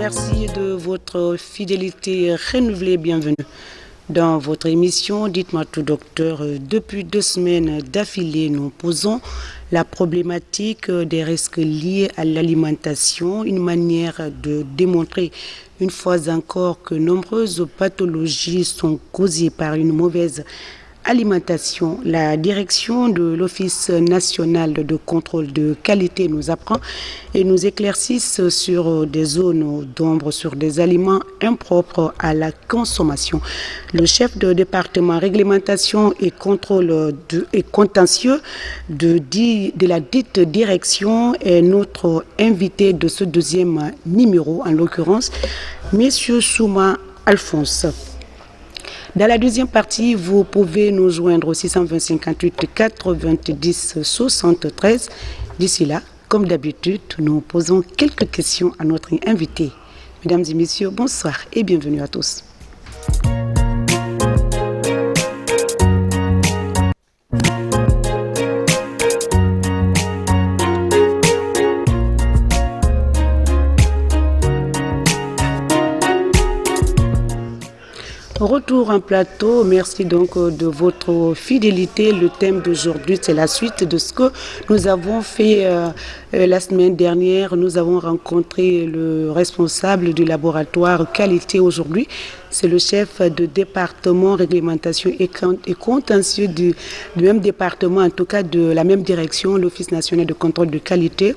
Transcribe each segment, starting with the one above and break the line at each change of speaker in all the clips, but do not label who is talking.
Merci de votre fidélité renouvelée. Bienvenue dans votre émission. Dites-moi tout, docteur. Depuis 2 semaines d'affilée, nous posons la problématique des risques liés à l'alimentation, une manière de démontrer une fois encore que nombreuses pathologies sont causées par une mauvaise alimentation. La direction de l'Office national de contrôle de qualité nous apprend et nous éclaircisse sur des zones d'ombre, sur des aliments impropres à la consommation. Le chef de département réglementation et contrôle et contentieux de la dite direction est notre invité de ce 2e numéro, en l'occurrence, Monsieur Souma Alphonse. Dans la deuxième partie, vous pouvez nous joindre au 620 58 90 73. D'ici là, comme d'habitude, nous posons quelques questions à notre invité. Mesdames et messieurs, bonsoir et bienvenue à tous. Retour en plateau, merci donc de votre fidélité. Le thème d'aujourd'hui, c'est la suite de ce que nous avons fait la semaine dernière. Nous avons rencontré le responsable du laboratoire qualité aujourd'hui. C'est le chef de département réglementation et contentieux du même département, en tout cas de la même direction, l'Office national de contrôle de qualité.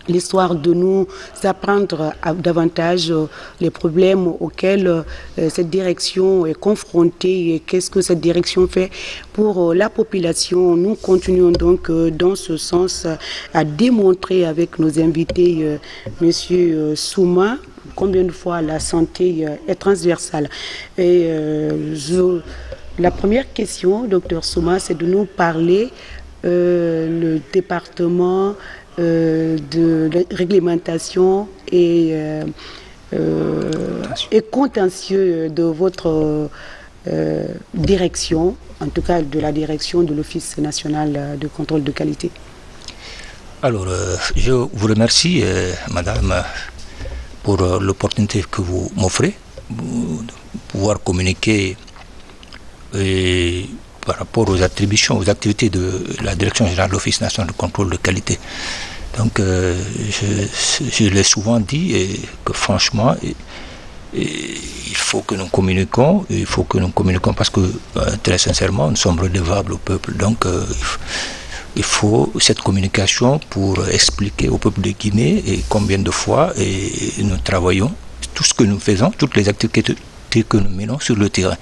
L'histoire de nous apprendre davantage les problèmes auxquels cette direction est confrontée et qu'est-ce que cette direction fait pour la population. Nous continuons donc dans ce sens à démontrer avec nos invités, Monsieur Souma, combien de fois la santé est transversale. Et la première question, docteur Souma, c'est de nous parler le département de réglementation et contentieux de votre direction, en tout cas de la direction de l'Office national de contrôle de qualité.
Alors, je vous remercie, madame, pour l'opportunité que vous m'offrez de pouvoir communiquer par rapport aux attributions, aux activités de la Direction générale de l'Office national de contrôle de qualité. Donc, je l'ai souvent dit que franchement, il faut que nous communiquons, parce que très sincèrement, nous sommes redevables au peuple. Donc, il faut cette communication pour expliquer au peuple de Guinée et combien de fois nous travaillons, tout ce que nous faisons, toutes les activités que nous menons sur le terrain.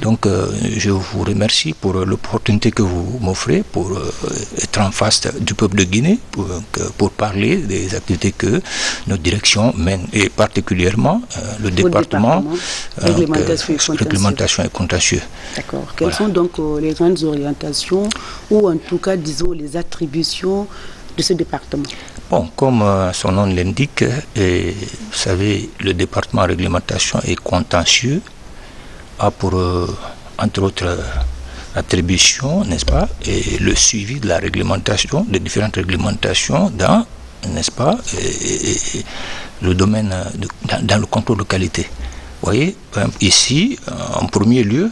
Donc je vous remercie pour l'opportunité que vous m'offrez pour être en face du peuple de Guinée, pour parler des activités que notre direction mène, et particulièrement le département réglementation et contentieux.
D'accord. Quelles sont donc les grandes orientations ou en tout cas, disons, les attributions de ce département?
Bon, comme son nom l'indique, vous savez, le département réglementation et contentieux a pour, entre autres attributions, n'est-ce pas, et le suivi de la réglementation, des différentes réglementations dans, n'est-ce pas, le domaine, dans le contrôle de qualité. Vous voyez, ici, en premier lieu,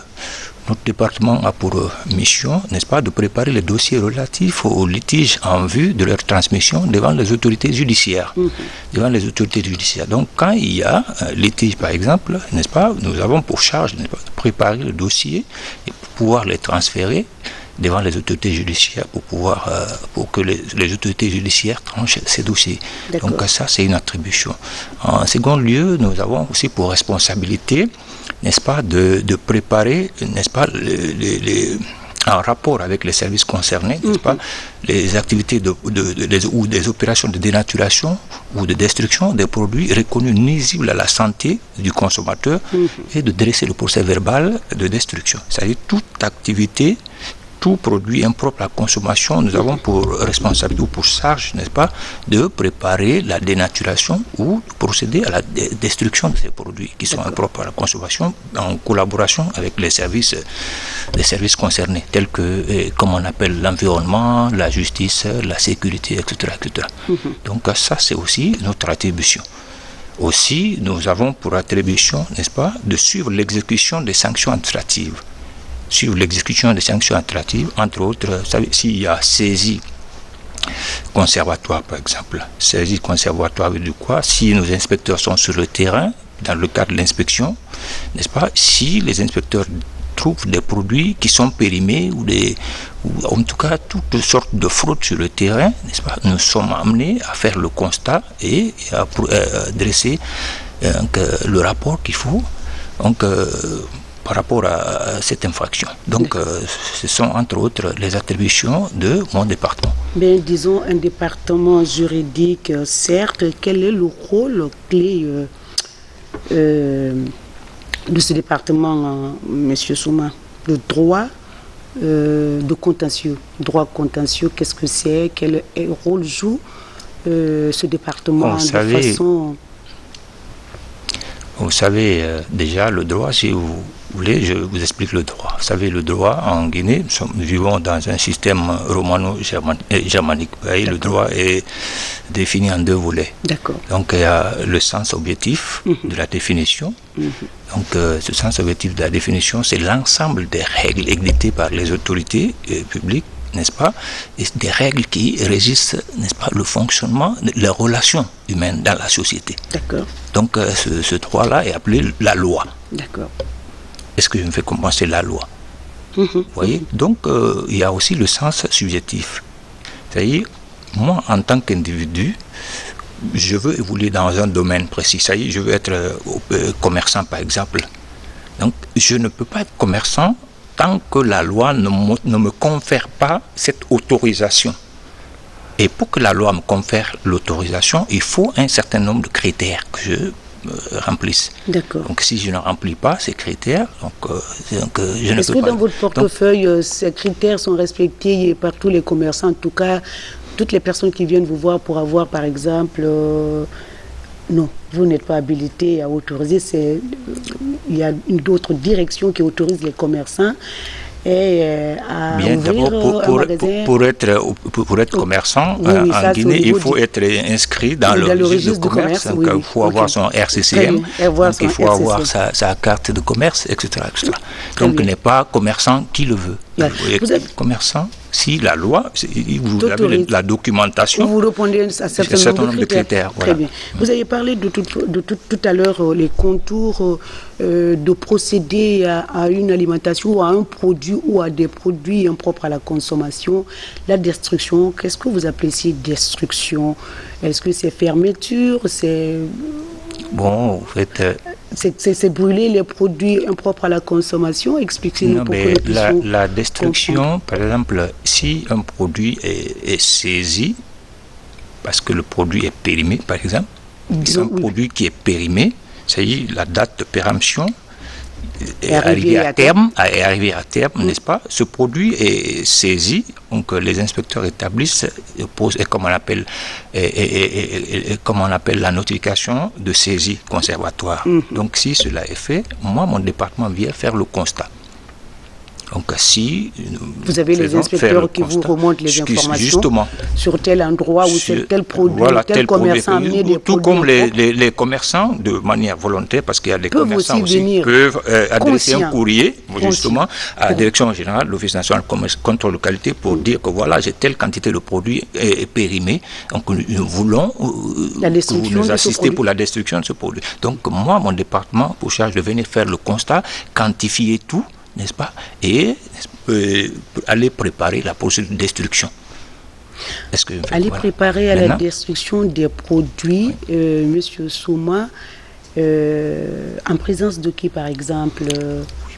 notre département a pour mission, n'est-ce pas, de préparer les dossiers relatifs aux litiges en vue de leur transmission devant les autorités judiciaires. Donc, quand il y a un litige, par exemple, n'est-ce pas, nous avons pour charge, n'est-ce pas, de préparer le dossier et pour pouvoir les transférer devant les autorités judiciaires pour que les autorités judiciaires tranchent ces dossiers.
D'accord.
Donc ça, c'est une attribution. En second lieu, nous avons aussi pour responsabilité, n'est-ce pas, de préparer, n'est-ce pas, en rapport avec les services concernés, n'est-ce pas, les activités ou des opérations de dénaturation ou de destruction des produits reconnus nuisibles à la santé du consommateur et de dresser le procès verbal de destruction. C'est-à-dire toute activité, tout produit impropre à la consommation, nous avons pour responsabilité ou pour charge, n'est-ce pas, de préparer la dénaturation ou de procéder à la destruction de ces produits qui sont impropres à la consommation en collaboration avec les services concernés, tels que, comme on appelle, l'environnement, la justice, la sécurité, etc. Donc ça, c'est aussi notre attribution. Aussi, nous avons pour attribution, n'est-ce pas, de suivre l'exécution des sanctions administratives. Suivre l'exécution des sanctions administratives, entre autres, vous savez, s'il y a saisie conservatoire, par exemple. Saisie conservatoire veut dire quoi? Si nos inspecteurs sont sur le terrain, dans le cadre de l'inspection, n'est-ce pas, si les inspecteurs trouvent des produits qui sont périmés ou en tout cas toutes sortes de fraudes sur le terrain, n'est-ce pas, nous sommes amenés à faire le constat et à dresser le rapport qu'il faut par rapport à cette infraction. Donc ce sont entre autres les attributions de mon département.
Mais disons un département juridique, certes, quel est le rôle clé de ce département, Monsieur Souma? Le droit de contentieux. Droit contentieux, qu'est-ce que c'est? Quel rôle joue ce département
Vous savez, déjà, le droit, si vous voulez, je vous explique le droit. Vous savez, le droit en Guinée, nous vivons dans un système romano-germanique. Vous voyez, le droit est défini en deux volets.
D'accord.
Donc, il y a le sens objectif de la définition. Donc, ce sens objectif de la définition, c'est l'ensemble des règles édictées par les autorités publiques, n'est-ce pas, et des règles qui régissent, n'est-ce pas, le fonctionnement, les relations humaines dans la société.
D'accord.
Donc, ce droit-là est appelé la loi.
D'accord.
Est-ce que je me fais comprendre? C'est la loi. Vous voyez? Donc, il y a aussi le sens subjectif. C'est-à-dire, moi, en tant qu'individu, je veux évoluer dans un domaine précis. Ça y est, je veux être commerçant, par exemple. Donc, je ne peux pas être commerçant tant que la loi ne me confère pas cette autorisation. Et pour que la loi me confère l'autorisation, il faut un certain nombre de critères que je remplisse.
D'accord.
Donc si je ne remplis pas ces critères, je ne peux pas.
Est-ce que dans votre portefeuille, ces critères sont respectés par tous les commerçants, en tout cas toutes les personnes qui viennent vous voir pour avoir par exemple... non, vous n'êtes pas habilité à autoriser. Il y a d'autres directions qui autorisent les commerçants à ouvrir un magasin.
Pour être commerçant en Guinée, il faut être inscrit dans le registre de commerce. Donc, il faut avoir son RCCM, il faut avoir sa carte de commerce, etc. Donc, il n'est pas commerçant qui le veut. Vous êtes commerçant si la loi, vous avez la documentation.
Vous répondez à un certain nombre de critères. Très bien. Vous avez parlé tout à l'heure les contours de procéder à une alimentation ou à un produit ou à des produits impropres à la consommation. La destruction, qu'est-ce que vous appréciez destruction? Est-ce que c'est fermeture?
Bon, en fait...
c'est brûler les produits impropres à la consommation. Expliquez-nous pourquoi.
La destruction, par exemple, si un produit est saisi, parce que le produit est périmé, par exemple, un produit qui est périmé, c'est-à-dire la date de péremption est arrivée à terme, n'est-ce pas? Ce produit est saisi, donc les inspecteurs établissent, posent, comme on appelle la notification de saisie conservatoire. Donc si cela est fait, moi, mon département vient faire le constat. Donc si
vous avez les inspecteurs qui vous remontent les informations justement, sur tel endroit ou tel produit, voilà, tel commerçant amené des
tout
produits.
Comme les commerçants, de manière volontaire, parce qu'il y a des commerçants aussi qui peuvent adresser un courrier justement à la Direction générale de l'Office national de contrôle de qualité pour dire que voilà, j'ai telle quantité de produits périmés, donc nous voulons que vous nous assistez pour la destruction de ce produit. Donc moi, mon département, pour charge de venir faire le constat, quantifier tout, n'est-ce pas, et aller préparer la procédure de destruction. Est-ce que
aller préparer à la destruction des produits, Monsieur Souma, en présence de qui, par exemple?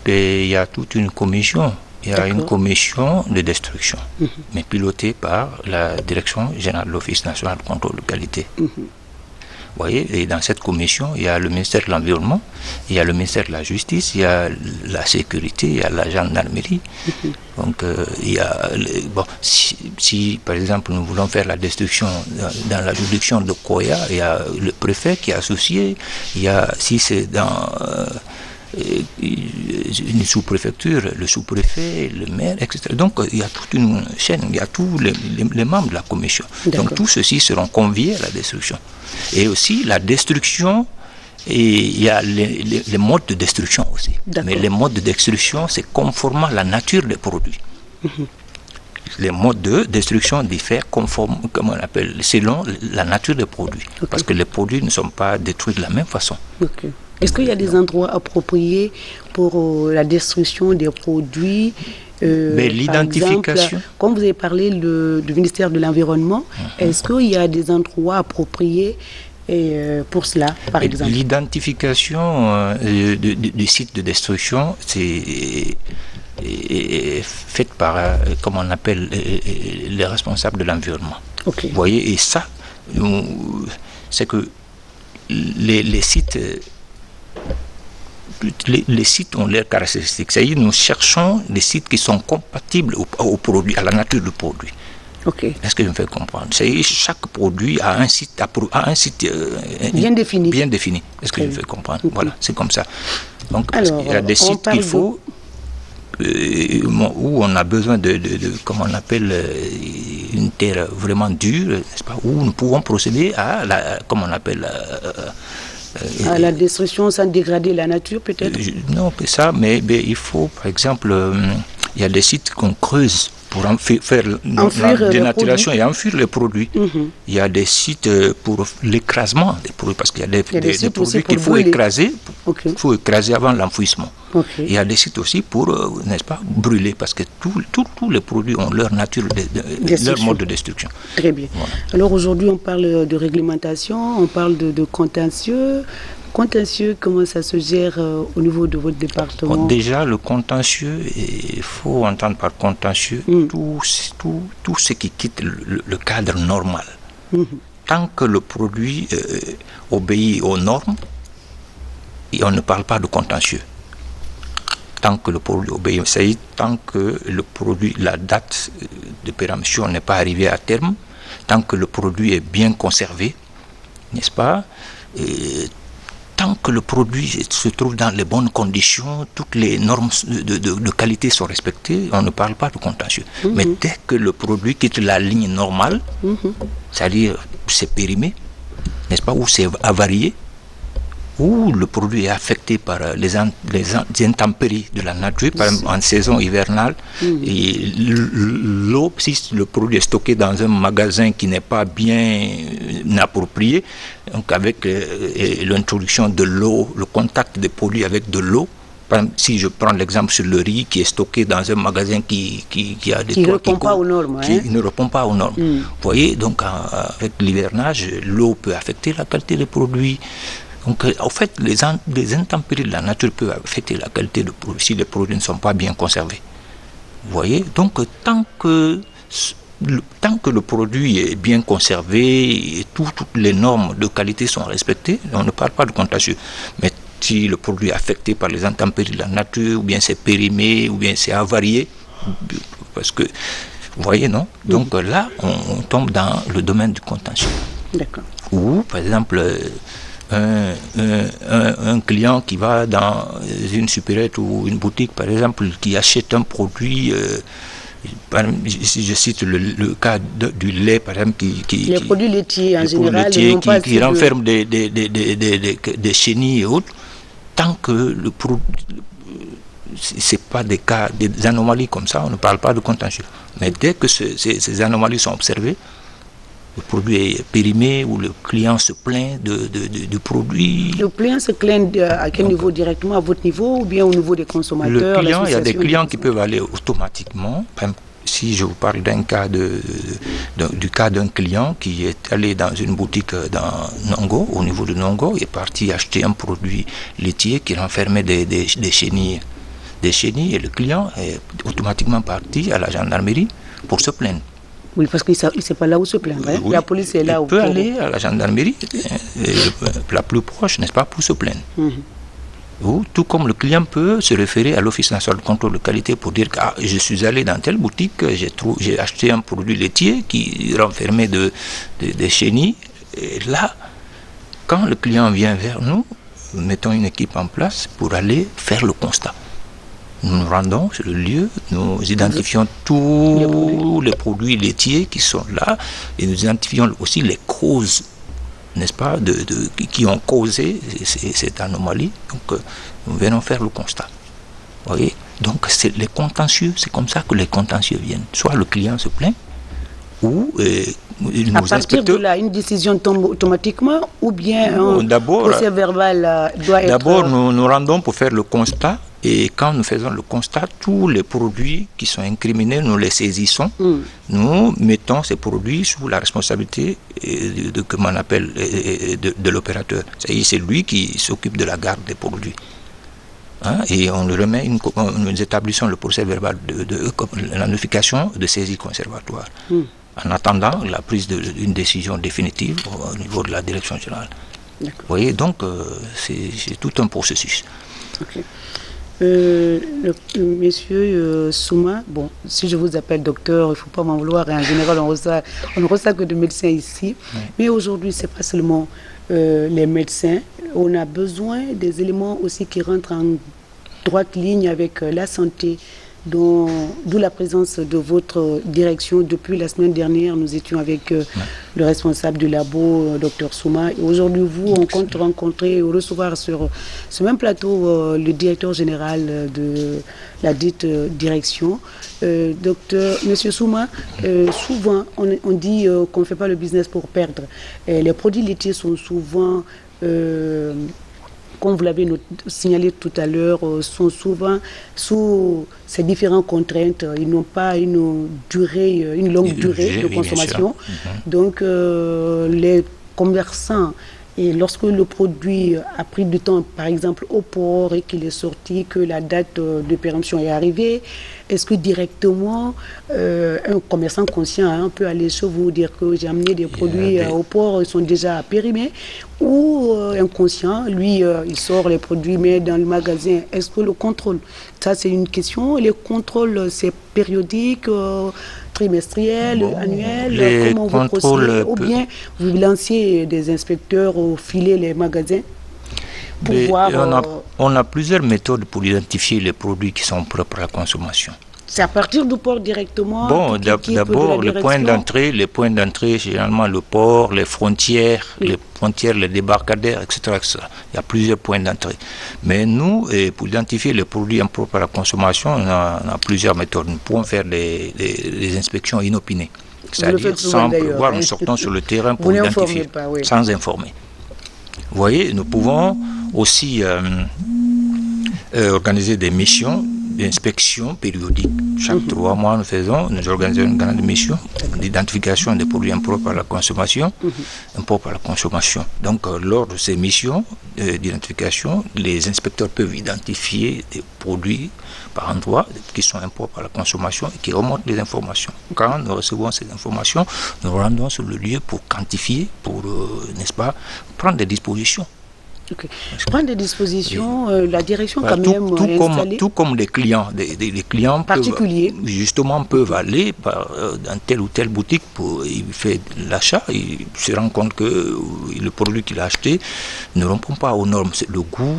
Il y a toute une commission. Il y a une commission de destruction, mais pilotée par la Direction générale de l'Office national de contrôle de qualité. Vous voyez, et dans cette commission, il y a le ministère de l'Environnement, il y a le ministère de la Justice, il y a la sécurité, il y a la gendarmerie. Donc, il y a... si, par exemple, nous voulons faire la destruction dans la juridiction de Koya, il y a le préfet qui est associé, il y a, si c'est dans... une sous-préfecture, le sous-préfet, le maire, etc. Donc il y a toute une chaîne, il y a tous les membres de la commission. Donc tous ceux-ci seront conviés à la destruction. Et aussi la destruction Et il y a les modes de destruction aussi. Mais les modes de destruction, c'est conformément à la nature des produits. Les modes de destruction diffèrent selon la nature des produits. Parce que les produits ne sont pas détruits de la même façon.
Est-ce qu'il y a des endroits appropriés pour la destruction des produits
l'identification.
Comme vous avez parlé du ministère de l'Environnement, est-ce qu'il y a des endroits appropriés pour cela, par exemple?
L'identification du site de destruction, c'est faite par, comme on appelle, les responsables de l'environnement. Vous voyez, et ça, c'est que les sites... Les sites ont leurs caractéristiques. C'est-à-dire nous cherchons des sites qui sont compatibles au produit, à la nature du produit. Est-ce que je me fais comprendre? C'est-à-dire chaque produit a un site, bien défini. Est-ce que je me fais comprendre? Voilà, c'est comme ça. Donc, il y a des sites qu'il faut... où on a besoin de comment on appelle, une terre vraiment dure, n'est-ce pas, où nous pouvons procéder à
à la destruction sans dégrader la nature, peut-être?
Non, que ça, mais il faut, par exemple, il y a des sites qu'on creuse pour faire la dénaturation et enfuir les produits. Il y a des sites pour l'écrasement des produits, parce qu'il y a des produits qu'il faut écraser, avant l'enfouissement. Il y a des sites aussi pour, n'est-ce pas, brûler, parce que tous les produits ont leur nature, leur mode de destruction.
Très bien. Voilà. Alors aujourd'hui, on parle de réglementation, on parle de contentieux. Contentieux, comment ça se gère au niveau de votre département?
Déjà, le contentieux, il faut entendre par contentieux tout ce qui quitte le cadre normal. Tant que le produit obéit aux normes, on ne parle pas de contentieux. Tant que le produit obéit, c'est-à-dire tant que le produit, la date de péremption n'est pas arrivée à terme, tant que le produit est bien conservé, n'est-ce pas? Tant que le produit se trouve dans les bonnes conditions, toutes les normes de qualité sont respectées, on ne parle pas de contentieux. Mais dès que le produit quitte la ligne normale, c'est-à-dire c'est périmé, n'est-ce pas, ou c'est avarié, ou le produit est affecté par les intempéries de la nature, par exemple en saison hivernale, et l'eau, si le produit est stocké dans un magasin qui n'est pas bien approprié, donc avec l'introduction de l'eau, le contact des produits avec de l'eau, par exemple, si je prends l'exemple sur le riz qui est stocké dans un magasin qui a des toits qui ne répond pas aux normes. Vous voyez, donc avec l'hivernage, l'eau peut affecter la qualité des produits. Donc, en fait, les intempéries de la nature peuvent affecter la qualité de produit si les produits ne sont pas bien conservés. Vous voyez? Donc, tant que le produit est bien conservé et toutes les normes de qualité sont respectées, on ne parle pas de contentieux. Mais si le produit est affecté par les intempéries de la nature, ou bien c'est périmé, ou bien c'est avarié, parce que, vous voyez, non? Donc là, on tombe dans le domaine du contentieux.
D'accord.
Ou, par exemple... un client qui va dans une supérette ou une boutique, par exemple, qui achète un produit, si je cite le cas du lait, par exemple,
les produits laitiers en général,
qui renferment des chenilles et autres, tant que le produit, c'est pas des cas, des anomalies comme ça, on ne parle pas de contentieux. Mais dès que ces anomalies sont observées, le produit est périmé ou le client se plaint du produit.
Le client se plaint à quel niveau? Directement à votre niveau ou bien au niveau des consommateurs?
Il y a des clients qui peuvent aller automatiquement. Si je vous parle du cas d'un client qui est allé dans une boutique dans Nongo, au niveau de Nongo, est parti acheter un produit laitier qui renfermait des chenilles. Et le client est automatiquement parti à la gendarmerie pour se plaindre.
Oui, parce qu'il ne sait pas là où se plaindre. Hein?
Oui,
la police est là.
Il peut aller à la gendarmerie, la plus proche, n'est-ce pas, pour se plaindre. Ou, tout comme le client peut se référer à l'Office national de contrôle de qualité pour dire que je suis allé dans telle boutique, j'ai acheté un produit laitier qui renfermait des chenilles. Et là, quand le client vient vers nous, nous mettons une équipe en place pour aller faire le constat. Nous nous rendons sur le lieu, nous identifions tous les produits laitiers qui sont là et nous identifions aussi les causes n'est-ce pas, qui ont causé cette anomalie. Donc, nous venons faire le constat. Vous voyez? Donc, c'est les contentieux, c'est comme ça que les contentieux viennent. Soit le client se plaint, ou
à partir de là, une décision tombe automatiquement, ou bien un procès verbal doit être...
D'abord, nous rendons pour faire le constat, et quand nous faisons le constat, tous les produits qui sont incriminés, nous les saisissons. Nous mettons ces produits sous la responsabilité comment on appelle, de l'opérateur. C'est lui qui s'occupe de la garde des produits. Et on le remet, nous établissons le procès verbal la notification de saisie conservatoire. En attendant la prise d'une décision définitive au niveau de la direction générale. Vous voyez, donc c'est tout un processus.
Okay. Monsieur Souma, bon, si je vous appelle docteur, il ne faut pas m'en vouloir, et en général on ne reçoit que de médecins ici, mais aujourd'hui ce n'est pas seulement les médecins, on a besoin des éléments aussi qui rentrent en droite ligne avec la santé, d'où la présence de votre direction. Depuis la semaine dernière, nous étions avec le responsable du labo, Dr Souma. Et aujourd'hui, on compte rencontrer ou recevoir sur ce même plateau le directeur général de la dite direction. Monsieur Souma, souvent, on dit qu'on ne fait pas le business pour perdre. Les produits laitiers sont souvent... comme vous l'avez signalé tout à l'heure, sont souvent sous ces différentes contraintes. Ils n'ont pas une longue durée de consommation. Donc, les commerçants, et lorsque le produit a pris du temps, par exemple au port, et qu'il est sorti, que la date de péremption est arrivée, est-ce que directement un commerçant conscient peut aller chez vous dire que j'ai amené des produits au port, ils sont déjà périmés, ou inconscient, lui, il sort les produits, mais dans le magasin, est-ce que le contrôle, ça c'est une question, les contrôles c'est périodique, trimestriel, annuel, comment vous procédez, ou bien vous lanciez des inspecteurs au filet les magasins pour voir...
On a plusieurs méthodes pour identifier les produits qui sont propres à la consommation.
C'est à partir du port directement?
Bon, d'abord, les points d'entrée, généralement le port, les frontières, les débarcadères, etc., etc. Il y a plusieurs points d'entrée. Mais nous, pour identifier les produits impropres à la consommation, on a plusieurs méthodes. Nous pouvons faire des inspections inopinées. C'est-à-dire sans prévoir, nous sortons sur le terrain pour identifier, sans informer. Vous voyez, nous pouvons aussi organiser des missions d'inspection périodique. Chaque 3 mois, nous organisons une grande mission d'identification des produits impropres à la consommation. Donc, lors de ces missions d'identification, les inspecteurs peuvent identifier des produits par endroit qui sont impropres à la consommation et qui remontent les informations. Quand nous recevons ces informations, nous rendons sur le lieu pour quantifier, pour, n'est-ce pas, prendre des dispositions.
Okay. Prendre des dispositions, la direction quand même installée.
Tout comme les clients, des clients particuliers peuvent aller dans telle ou telle boutique, il fait l'achat, il se rend compte que le produit qu'il a acheté ne répond pas aux normes. Le goût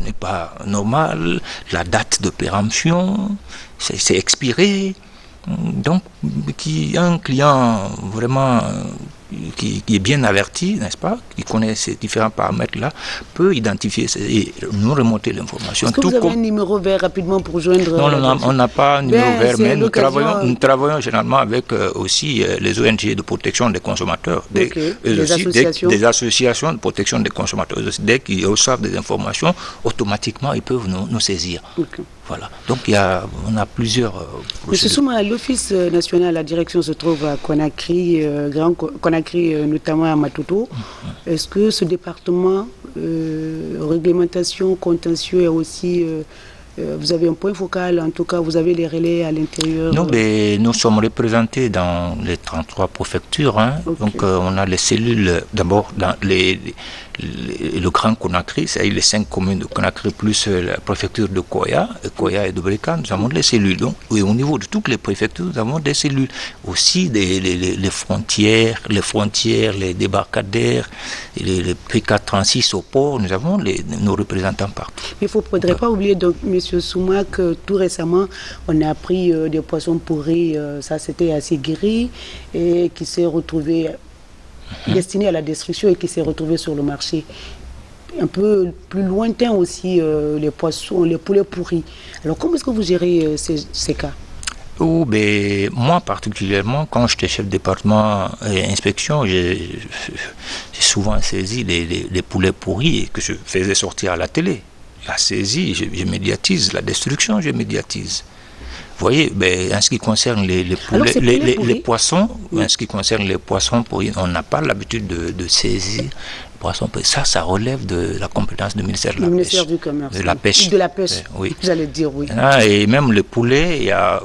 n'est pas normal, la date de péremption, c'est expiré. Donc, un client vraiment qui est bien averti, n'est-ce pas, qui connaît ces différents paramètres-là, peut identifier et nous remonter l'information.
Est-ce que vous avez un numéro vert rapidement pour joindre...
Non, on n'a pas un numéro vert, mais nous travaillons généralement avec aussi les ONG de protection des consommateurs, des associations de protection des consommateurs. Dès qu'ils reçoivent des informations, automatiquement, ils peuvent nous saisir. Okay. Voilà. Donc, on a plusieurs
Monsieur Souma, l'Office national, la direction se trouve à Conakry, Conakry notamment à Matuto. Est-ce que ce département, réglementation, contentieux est aussi... vous avez un point focal, en tout cas, vous avez les relais à l'intérieur?
Nous sommes représentés dans les 33 préfectures. Okay. Donc, on a les cellules, d'abord, dans le Grand Conakry, c'est-à-dire les 5 communes de Conakry, plus la préfecture de Koya et de Breka, nous avons des cellules. Donc, et au niveau de toutes les préfectures, nous avons des cellules. Aussi, les frontières, les débarcadères, les P436 au port, nous avons nos représentants partout.
Il ne faudrait pas oublier, donc, Monsieur Souma, que tout récemment, on a pris des poissons pourris, ça c'était assez guéri, et qui s'est retrouvé destiné à la destruction et qui s'est retrouvé sur le marché. Un peu plus lointain aussi, les poissons, les poulets pourris. Alors, comment est-ce que vous gérez ces cas?
Moi particulièrement, quand j'étais chef de département et inspection, j'ai souvent saisi les poulets pourris et que je faisais sortir à la télé. La saisie, je médiatise. La destruction, je médiatise. Vous voyez, en ce qui concerne les poissons, en ce qui concerne les poissons pourris, on n'a pas l'habitude de saisir les poissons pourris. Ça relève de la compétence du ministère de la Pêche.
Ministère du Commerce.
De la Pêche.
De la Pêche,
oui.
J'allais dire oui.
Et même le poulet, il y a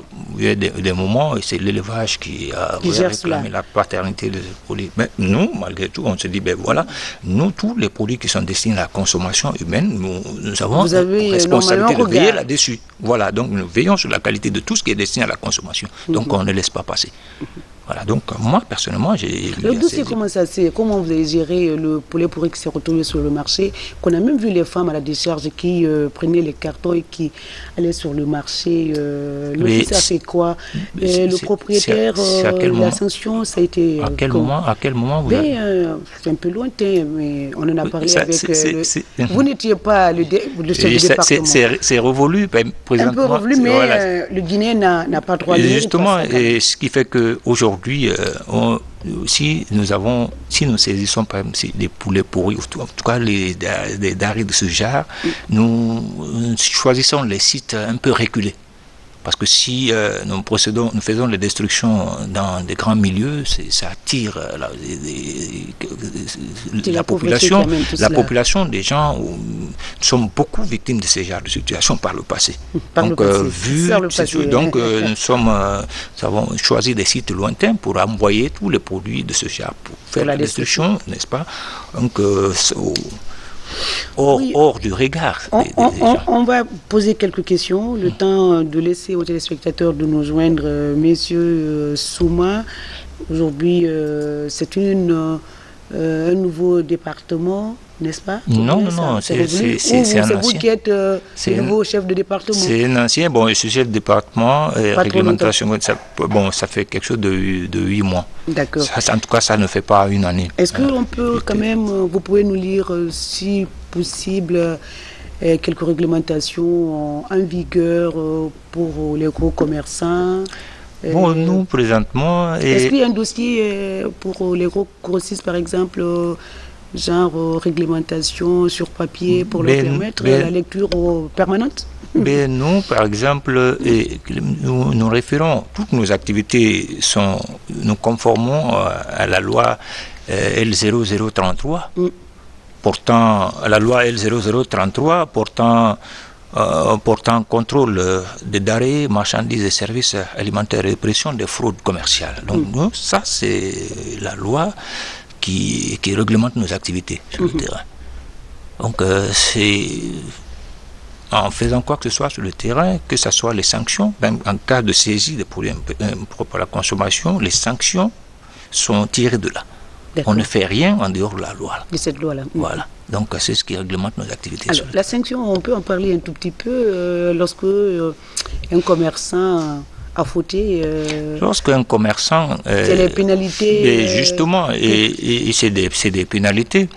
des moments, c'est l'élevage qui a réclamé la paternité de ce produit. Mais nous, malgré tout, on se dit, voilà, nous, tous les produits qui sont destinés à la consommation humaine, nous avons une responsabilité de veiller là-dessus. Voilà, donc nous veillons sur la qualité de tout ce qui est destiné à la consommation. Donc on ne laisse pas passer. Voilà, donc moi, personnellement, j'ai...
Le dossier, comment vous avez géré le poulet pourri qui s'est retrouvé sur le marché, qu'on a même vu les femmes à la décharge qui prenaient les cartons et qui allaient sur le marché. Le ça fait quoi? Le propriétaire, la sanction, ça a été...
À quel moment vous
c'est un peu lointain, mais on en a parlé avec... Vous n'étiez pas le chef du département.
C'est révolu, présentement.
Un peu révolu, mais voilà. Le Guinéen n'a pas droit à l'erreur.
Justement, et ce qui fait qu'aujourd'hui, si nous saisissons par exemple des poulets pourris, en tout cas des denrées de ce genre, nous choisissons les sites un peu reculés. Parce que si nous faisons les destructions dans des grands milieux, ça attire la population des gens. Nous sommes beaucoup victimes de ces genres de situations par le passé. Nous avons choisi des sites lointains pour envoyer tous les produits de ce genre, pour faire la destruction, n'est-ce pas? Donc, hors du regard des gens.
On va poser quelques questions, le temps de laisser aux téléspectateurs de nous joindre. Messieurs Souma, aujourd'hui c'est un nouveau département, n'est-ce pas?
Non, c'est un ancien.
C'est vous qui êtes le nouveau chef de département?
C'est un ancien, je suis chef de département, réglementation, ça fait quelque chose de 8 mois.
D'accord.
En tout cas, ça ne fait pas une année.
Est-ce qu'on peut quand même, vous pouvez nous lire, si possible, quelques réglementations en vigueur pour les gros commerçants?
Nous, présentement...
Est-ce qu'il y a un dossier pour les gros grossistes, par exemple, genre réglementation sur papier pour leur permettre la lecture permanente?
Nous, par exemple, nous référons, toutes nos activités nous conformons à la loi L0033, portant à la loi L0033 portant contrôle des denrées, marchandises et services alimentaires et répression des fraudes commerciales. Donc nous, ça c'est la loi qui réglemente nos activités sur le terrain. Donc c'est en faisant quoi que ce soit sur le terrain, que ce soit les sanctions, même en cas de saisie des produits impropres à la consommation, les sanctions sont tirées de là. On ne fait rien en dehors de la loi.
De cette loi-là.
Voilà. Donc c'est ce qui réglemente nos activités.
Alors, la sanction, on peut en parler un tout petit peu lorsque un commerçant a fauté.
Lorsqu'un commerçant...
c'est les pénalités...
justement, et c'est des pénalités.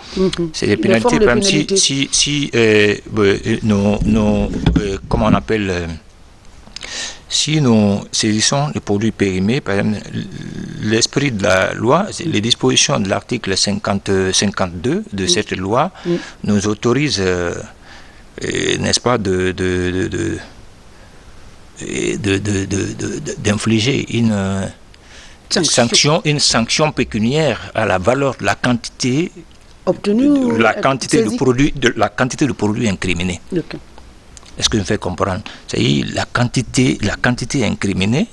C'est des pénalités, par exemple, si comment on appelle... Si nous saisissons les produits périmés, par exemple, l'esprit de la loi, les dispositions de l'article 52 de cette loi nous autorisent, n'est-ce pas, d'infliger une sanction pécuniaire à la valeur de la quantité obtenue, la quantité de produits incriminés.
Okay.
Est-ce que je me fais comprendre? C'est-à-dire la quantité incriminée,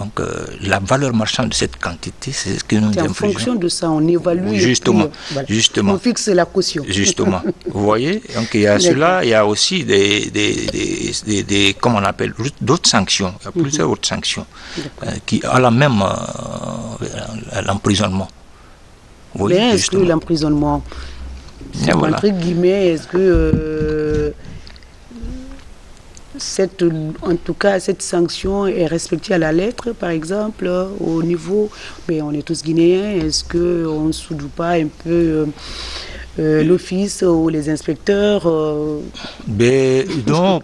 donc la valeur marchande de cette quantité, c'est ce que nous infligeons.
En fonction de ça, on évalue.
Justement,
voilà.
Justement.
On fixe la caution.
Justement. Vous voyez? Donc il y a cela, il y a aussi des comment on appelle, d'autres sanctions. Il y a plusieurs autres sanctions qui ont la même l'emprisonnement.
Mais est-ce que l'emprisonnement, entre guillemets, est-ce que en tout cas, cette sanction est respectée à la lettre, par exemple, au niveau, mais on est tous guinéens, est-ce qu'on ne soudoue pas un peu l'office ou les inspecteurs
Non,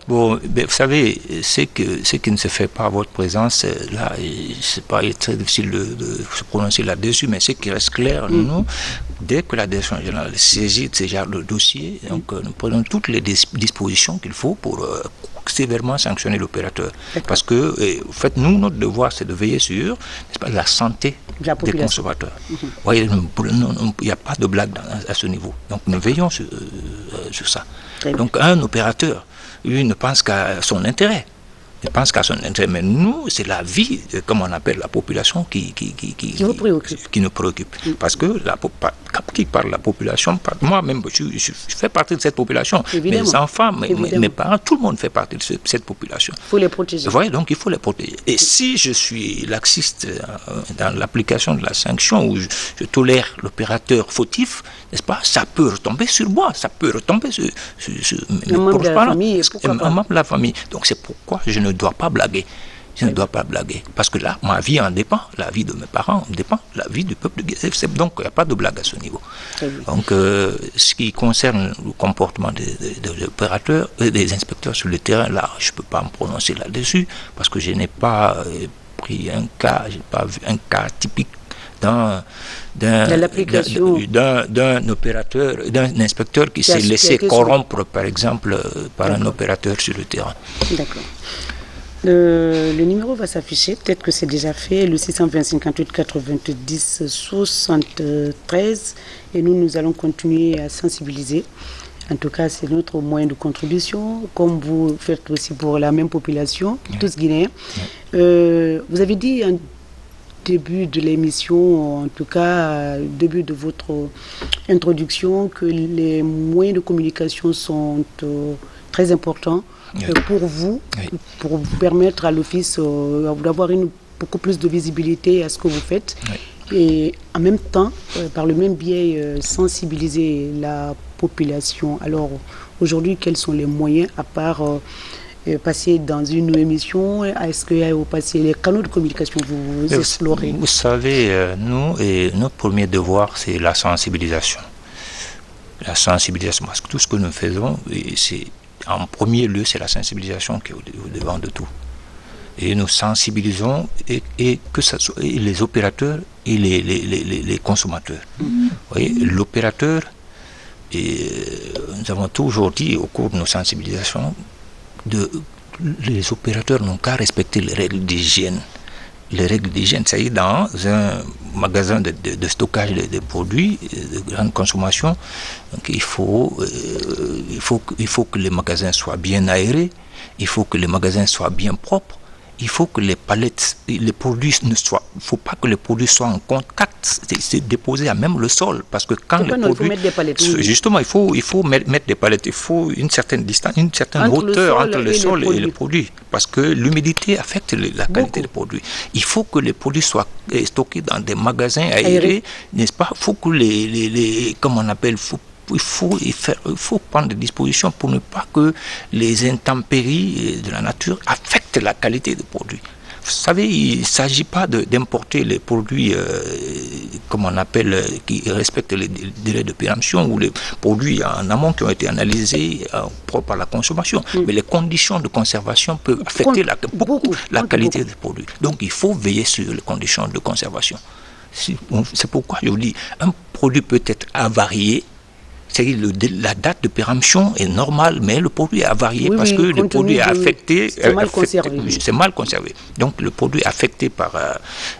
bon, vous savez, ce qui ne se fait pas à votre présence, là, c'est pas très difficile de se prononcer là-dessus, mais ce qui reste clair, nous, dès que la direction générale saisit ce genre de dossier, donc nous prenons toutes les dispositions qu'il faut pour sévèrement sanctionner l'opérateur. Parce que, en fait, nous, notre devoir, c'est de veiller sur, n'est-ce pas, la santé des consommateurs. Vous voyez, il n'y a pas de blague à ce niveau. Donc, nous veillons sur ça. Donc, un opérateur, lui, ne pense qu'à son intérêt. Il pense qu'à son intérêt, mais nous, c'est la vie, comme on appelle la population, qui nous préoccupe. Parce que qui parle de la population, moi-même, je fais partie de cette population.
Évidemment.
Mes enfants, mes parents, tout le monde fait partie de cette population.
Il faut les protéger.
Vous voyez, donc il faut les protéger. Et si je suis laxiste dans l'application de la sanction, où je tolère l'opérateur fautif, n'est-ce pas, ça peut retomber sur moi, ça peut retomber sur
un membre de la famille.
Un membre de la famille. Donc c'est pourquoi je ne dois pas blaguer. Je ne dois pas blaguer. Parce que là, ma vie en dépend. La vie de mes parents en dépend. La vie du peuple de Guinée. Donc, il n'y a pas de blague à ce niveau. Donc, ce qui concerne le comportement des opérateurs, des inspecteurs sur le terrain, là, je ne peux pas me prononcer là-dessus. Parce que je n'ai pas pris un cas, je n'ai pas vu un cas typique d'un opérateur, d'un inspecteur qui s'est laissé corrompre, par exemple, par un opérateur sur le terrain.
D'accord. Le numéro va s'afficher, peut-être que c'est déjà fait, le 620 58 90 73, et nous allons continuer à sensibiliser. En tout cas, c'est notre moyen de contribution, comme vous faites aussi pour la même population, tous Guinéens. Vous avez dit en début de l'émission, en tout cas, début de votre introduction, que les moyens de communication sont très importants. Pour vous, pour permettre à l'office d'avoir beaucoup plus de visibilité à ce que vous faites, et en même temps, par le même biais, sensibiliser la population. Alors aujourd'hui, quels sont les moyens, à part passer dans une émission, est-ce qu'il y a passer les canaux de communication que vous explorez?
Vous savez, notre premier devoir, c'est la sensibilisation. La sensibilisation, parce que tout ce que nous faisons, c'est en premier lieu, c'est la sensibilisation qui est au devant de tout. Et nous sensibilisons et que ça soit et les opérateurs et les consommateurs. Vous voyez, l'opérateur, nous avons toujours dit au cours de nos sensibilisations, les opérateurs n'ont qu'à respecter les règles d'hygiène. Les règles d'hygiène, c'est-à-dire dans un magasin de stockage des produits de grande consommation, donc il faut que les magasins soient bien aérés, il faut que les magasins soient bien propres, il faut que les palettes, les produits faut pas que les produits soient en contact, c'est déposé à même le sol, parce que quand les produits,
il faut mettre des palettes,
justement, il faut mettre des palettes, il faut une certaine distance, une certaine hauteur entre le sol et les produits, parce que l'humidité affecte la qualité des produits. Il faut que les produits soient stockés dans des magasins aérés, n'est-ce pas? Il faut que comme on appelle, il faut prendre des dispositions pour ne pas que les intempéries de la nature affectent la qualité des produits. Vous savez, il ne s'agit pas d'importer les produits, comme on appelle, qui respectent les délais de péremption ou les produits en amont qui ont été analysés propres à la consommation. Mais les conditions de conservation peuvent affecter beaucoup la qualité des produits. Donc il faut veiller sur les conditions de conservation. C'est pourquoi je vous dis, un produit peut être avarié. C'est-à-dire la date de péremption est normale, mais le produit est avarié parce que le produit est affecté.
C'est mal conservé.
C'est mal conservé. Donc le produit est affecté par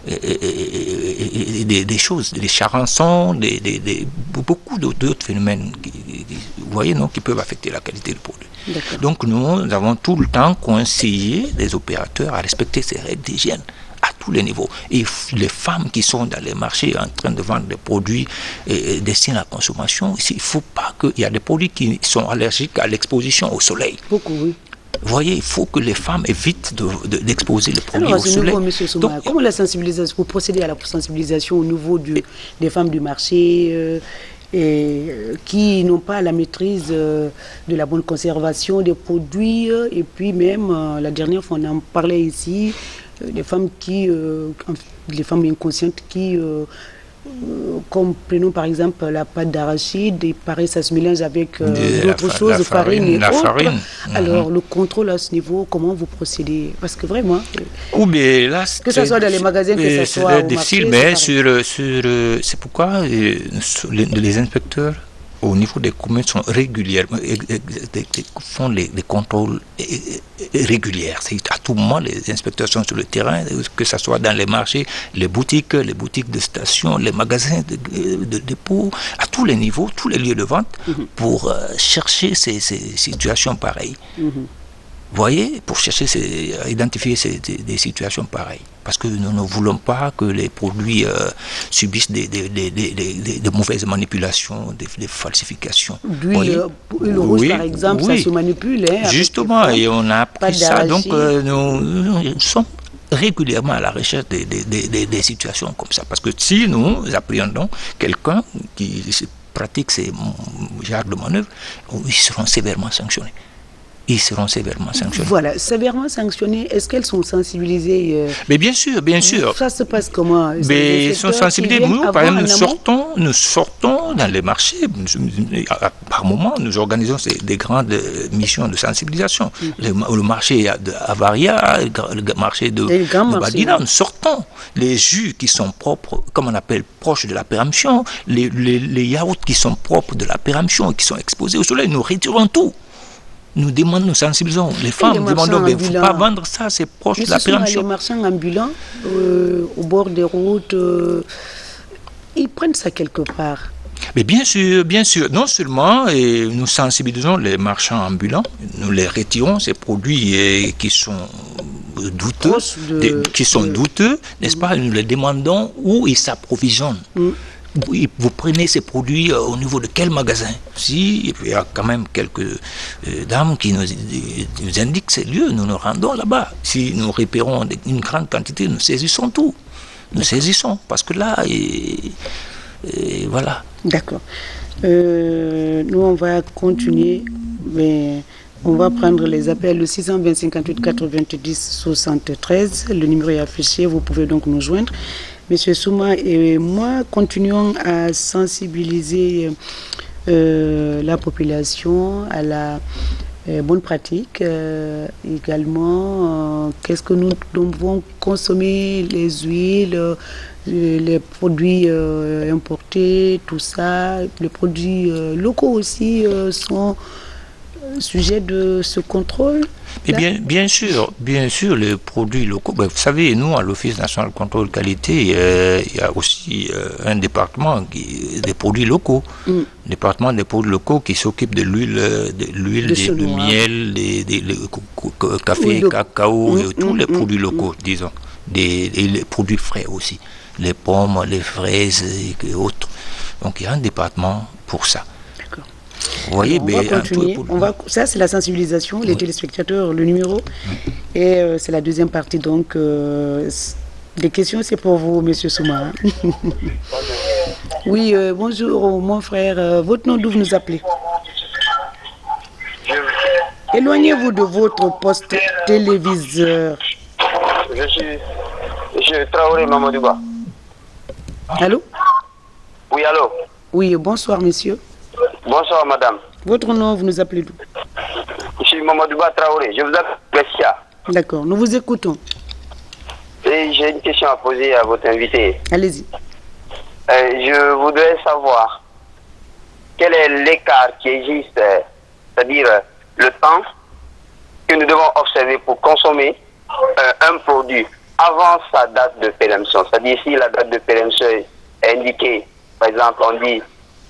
des choses, des charançons, beaucoup d'autres phénomènes, vous voyez, non, qui peuvent affecter la qualité du produit. Donc nous avons tout le temps conseillé les opérateurs à respecter ces règles d'hygiène à tous les niveaux. Et les femmes qui sont dans les marchés en train de vendre des produits destinés à la consommation, il ne faut pas qu'il y a des produits qui sont allergiques à l'exposition au soleil.
Beaucoup, oui.
Vous voyez, il faut que les femmes évitent d'exposer les produits au soleil.
Alors, M. Souma, comment la sensibilisation, vous procédez à la sensibilisation au niveau des femmes du marché qui n'ont pas la maîtrise de la bonne conservation des produits. Et puis même, la dernière fois, on en parlait ici, les femmes inconscientes qui, comme prenons par exemple la pâte d'arachide, et pareil, ça se mélange avec d'autres choses, farine et autres. Alors, le contrôle à ce niveau, comment vous procédez? Parce que vraiment,
ou bien là,
que ce soit dans les magasins, que ce soit au marché,
mais c'est pourquoi les inspecteurs au niveau des communes sont régulièrement font les contrôles réguliers. À tout moment, les inspecteurs sont sur le terrain, que ce soit dans les marchés, les boutiques de station, les magasins de dépôt, à tous les niveaux, tous les lieux de vente, pour chercher ces situations pareilles. Vous voyez, pour identifier des situations pareilles. Parce que nous ne voulons pas que les produits subissent des mauvaises manipulations, des falsifications.
L'huile rouge, par exemple, ça se manipule.
Justement, et on a appris ça. Donc, nous sommes régulièrement à la recherche des situations comme ça. Parce que si nous appréhendons quelqu'un qui pratique ces genres de manœuvres, ils seront sévèrement sanctionnés. Ils seront sévèrement sanctionnés.
Voilà, sévèrement sanctionnés. Est-ce qu'elles sont sensibilisées
Mais bien sûr, bien sûr.
Ça se passe comment?
Mais ils sont sensibilisés. Nous, par exemple, nous sortons dans les marchés. Par moment, nous organisons des grandes missions de sensibilisation. Le marché d'Avaria, le marché de Badina, nous sortons. Les jus qui sont propres, comme on appelle, proches de la péremption, les yaourts qui sont propres de la péremption, qui sont exposés au soleil, nous retirons tout. Nous demandons, nous sensibilisons. Les femmes demandent, il ne faut pas vendre ça, c'est proche de la péremption.
Les marchands ambulants, au bord des routes, ils prennent ça quelque part.
Mais bien sûr. Non seulement nous sensibilisons les marchands ambulants, nous les retirons, ces produits qui sont douteux, n'est-ce pas? Nous les demandons où ils s'approvisionnent. Vous prenez ces produits au niveau de quel magasin? Si il y a quand même quelques dames qui nous indiquent ces lieux, nous nous rendons là-bas. Si nous repérons une grande quantité, nous saisissons tout. Nous saisissons, parce que là, voilà.
D'accord. Nous, on va continuer, mais on va prendre les appels. Le 620 58 90 73. Le numéro est affiché, vous pouvez donc nous joindre. Monsieur Souma et moi continuons à sensibiliser la population à la bonne pratique. Également, qu'est-ce que nous devons consommer, les huiles, les produits importés, tout ça. Les produits locaux aussi sont sujets de ce contrôle.
Et bien sûr, les produits locaux. Vous savez, nous, à l'Office national de contrôle qualité, il y a aussi un département des produits locaux. Département des produits locaux qui s'occupe de l'huile, du miel, des café, cacao, tous les produits locaux, disons. Les produits frais aussi. Les pommes, les fraises et autres. Donc, il y a un département pour ça.
Vous voyez, on va continuer. Ça, c'est la sensibilisation, les téléspectateurs, le numéro. Et c'est la deuxième partie. Donc, les questions, c'est pour vous, monsieur Souma. Oui, bonjour, mon frère. Votre nom, d'où vous nous appelez? Éloignez-vous de votre poste téléviseur.
Je suis Traoré Mamadouba.
Allô?
Oui, allô?
Oui, bonsoir, monsieur.
Bonsoir, madame.
Votre nom, vous nous appelez d'où?
Je suis Mamadouba Traoré. Je vous appelle Bessia.
D'accord, nous vous écoutons.
Et j'ai une question à poser à votre invité.
Allez-y.
Je voudrais savoir quel est l'écart qui existe, c'est-à-dire le temps que nous devons observer pour consommer un produit avant sa date de péremption. C'est-à-dire si la date de péremption est indiquée, par exemple, on dit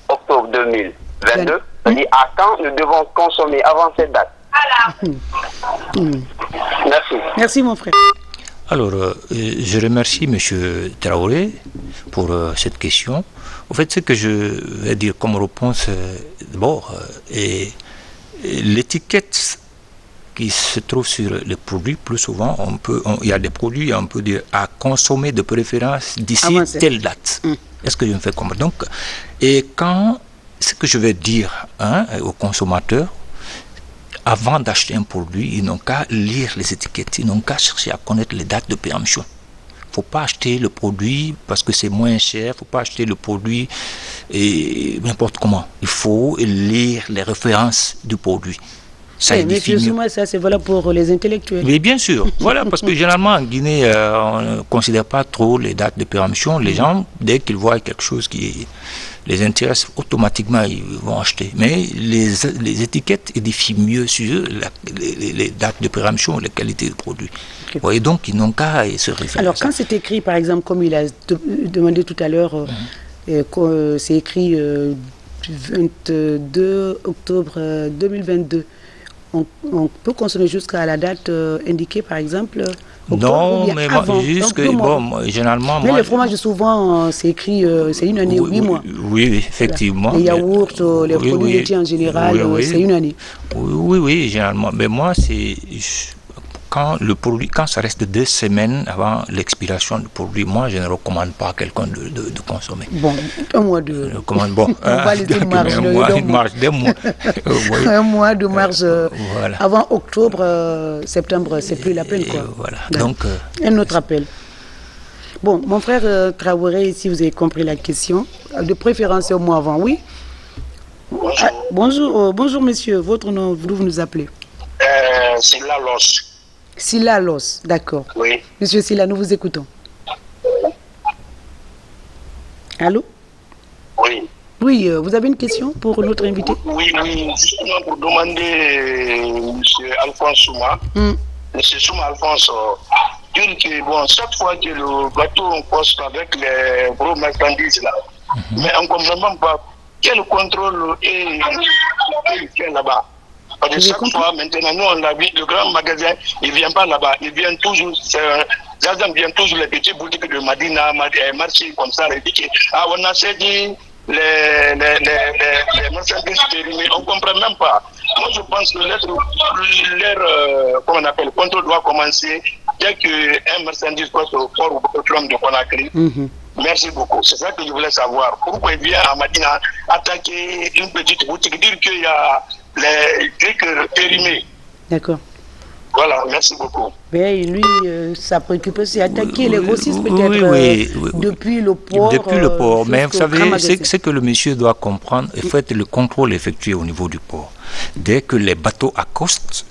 octobre 2022, c'est-à-dire à quand nous devons consommer avant cette date. Merci.
Merci, mon frère.
Alors, je remercie M. Traoré pour cette question. En fait, ce que je vais dire comme réponse, d'abord, l'étiquette qui se trouve sur les produits, plus souvent, il y a des produits, on peut dire, à consommer de préférence d'ici telle date. Est-ce que je me fais comprendre? Donc, et quand ce que je vais dire aux consommateurs, avant d'acheter un produit, ils n'ont qu'à lire les étiquettes, ils n'ont qu'à chercher à connaître les dates de péremption. Il ne faut pas acheter le produit parce que c'est moins cher, il ne faut pas acheter le produit n'importe comment. Il faut lire les références du produit. Ça
mais justement, ça c'est valable pour les intellectuels.
Mais bien sûr, voilà, parce que généralement en Guinée, on ne considère pas trop les dates de péremption. Les gens, dès qu'ils voient quelque chose qui les intéresse, automatiquement ils vont acheter. Mais les étiquettes édifient mieux sur les dates de péremption, la qualité du produit. Okay. Vous voyez, donc ils n'ont qu'à se référer.
Alors quand c'est écrit, par exemple, comme il a demandé tout à l'heure, c'est écrit 22 octobre 2022. On peut consommer jusqu'à la date indiquée, par exemple.
Non, mais généralement.
Mais le fromage, souvent, c'est écrit, c'est une année, 8 mois.
Oui, effectivement.
Les yaourts, les produits laitiers en général, c'est une année.
Oui, généralement. Mais moi, c'est. Quand ça reste 2 semaines avant l'expiration du produit, moi je ne recommande pas à quelqu'un de consommer.
Bon, un mois de.
Bon,
on va laisser
une marge d'un mois.
Un mois de marge. Voilà. Avant octobre, septembre, c'est plus la peine, quoi.
Voilà. Donc,
un autre appel. Bon, mon frère Traoré, si vous avez compris la question, de préférence au mois avant, oui.
Bonjour.
Bonjour monsieur, votre nom, vous nous appelez?
Silla Los.
Silla Los, d'accord.
Oui.
Monsieur Silla, nous vous écoutons. Allô?
Oui.
Oui, vous avez une question pour notre invité?
Oui, justement pour demander M. Alphonse Souma. M. Souma Alphonse, dire que chaque fois que le bateau poste avec les gros marchandises là, mais on ne comprend même pas quel contrôle est fait là-bas. Parce que chaque fois, maintenant, nous, on l'a vu, le grand magasin, il ne vient pas là-bas. Il vient toujours, Zazam vient toujours les petites boutiques de Madina, marché comme ça, il dit que, on a cédé les marchandises périmées, on ne comprend même pas. Moi, je pense que comment on appelle, le contrôle doit commencer dès qu'un marchandise passe au port ou au trône de Conakry. Merci beaucoup. C'est ça que je voulais savoir. Pourquoi il vient à Madina attaquer une petite boutique, dire qu'il y a les trucs périmés.
D'accord.
Voilà, merci beaucoup.
Mais lui, sa préoccupation, c'est attaquer les grossistes peut-être depuis le port.
Depuis le port. Mais vous savez, c'est que le monsieur doit comprendre, en fait, le contrôle effectué au niveau du port. Dès que les bateaux accostent,